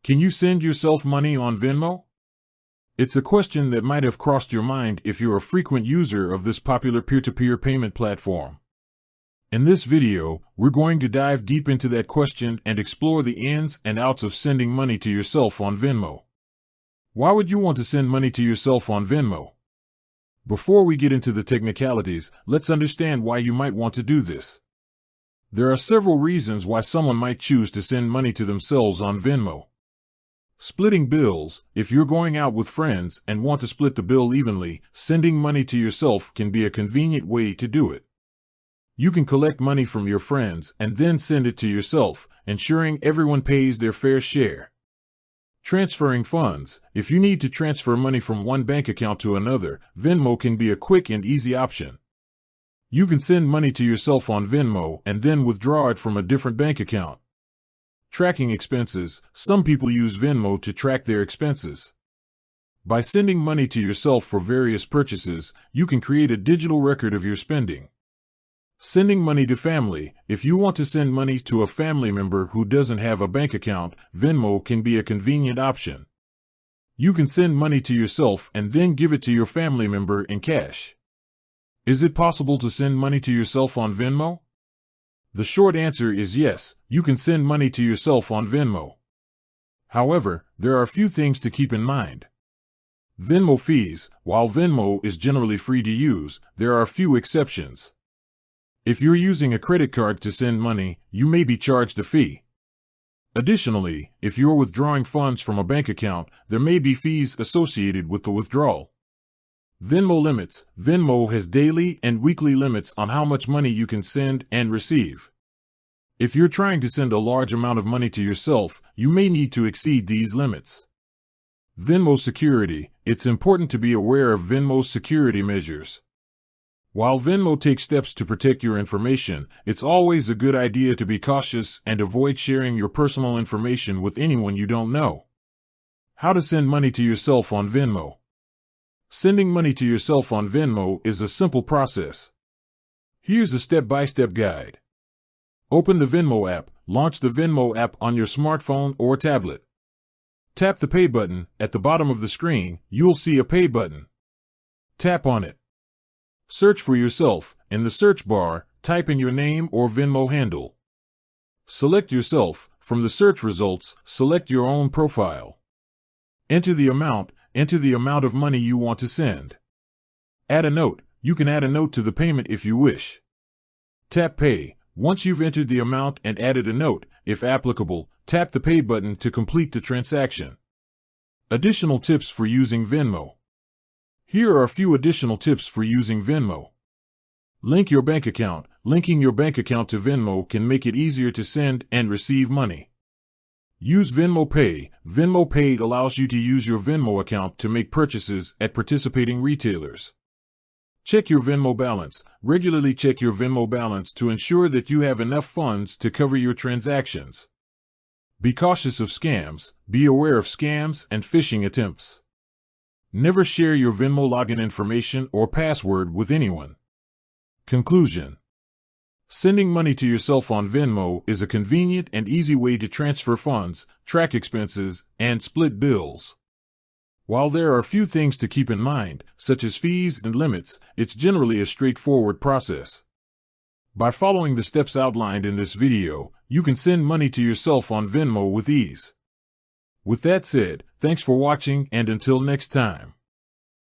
Can you send yourself money on Venmo? It's a question that might have crossed your mind if you're a frequent user of this popular peer-to-peer payment platform. In this video, we're going to dive deep into that question and explore the ins and outs of sending money to yourself on Venmo. Why would you want to send money to yourself on Venmo? Before we get into the technicalities, let's understand why you might want to do this. There are several reasons why someone might choose to send money to themselves on Venmo. Splitting bills. If you're going out with friends and want to split the bill evenly, sending money to yourself can be a convenient way to do it. You can collect money from your friends and then send it to yourself, ensuring everyone pays their fair share. Transferring funds. If you need to transfer money from one bank account to another, Venmo can be a quick and easy option. You can send money to yourself on Venmo and then withdraw it from a different bank account. Tracking expenses. Some people use Venmo to track their expenses. By sending money to yourself for various purchases, you can create a digital record of your spending. Sending money to family. If you want to send money to a family member who doesn't have a bank account, Venmo can be a convenient option. You can send money to yourself and then give it to your family member in cash. Is it possible to send money to yourself on Venmo? The short answer is yes, you can send money to yourself on Venmo. However, there are a few things to keep in mind. Venmo fees. While Venmo is generally free to use, there are a few exceptions. If you're using a credit card to send money, you may be charged a fee. Additionally, if you're withdrawing funds from a bank account, there may be fees associated with the withdrawal. Venmo limits. Venmo has daily and weekly limits on how much money you can send and receive. If you're trying to send a large amount of money to yourself, you may need to exceed these limits. Venmo security. It's important to be aware of Venmo's security measures. While Venmo takes steps to protect your information, it's always a good idea to be cautious and avoid sharing your personal information with anyone you don't know. How to send money to yourself on Venmo. Sending money to yourself on Venmo is a simple process. Here's a step-by-step guide. Open the Venmo app. Launch the Venmo app on your smartphone or tablet. Tap the Pay button. At the bottom of the screen, you'll see a Pay button. Tap on it. Search for yourself. In the search bar, type in your name or Venmo handle. Select yourself. From the search results, select your own profile. Enter the amount. Enter the amount of money you want to send. Add a note. You can add a note to the payment if you wish. Tap Pay. Once you've entered the amount and added a note, if applicable, tap the Pay button to complete the transaction. Additional tips for using Venmo. Here are a few additional tips for using Venmo. Link your bank account. Linking your bank account to Venmo can make it easier to send and receive money. Use Venmo Pay. Venmo Pay allows you to use your Venmo account to make purchases at participating retailers. Check your Venmo balance. Regularly check your Venmo balance to ensure that you have enough funds to cover your transactions. Be cautious of scams. Be aware of scams and phishing attempts. Never share your Venmo login information or password with anyone. Conclusion. Sending money to yourself on Venmo is a convenient and easy way to transfer funds, track expenses, and split bills. While there are a few things to keep in mind, such as fees and limits, it's generally a straightforward process. By following the steps outlined in this video, you can send money to yourself on Venmo with ease. With that said, thanks for watching and until next time.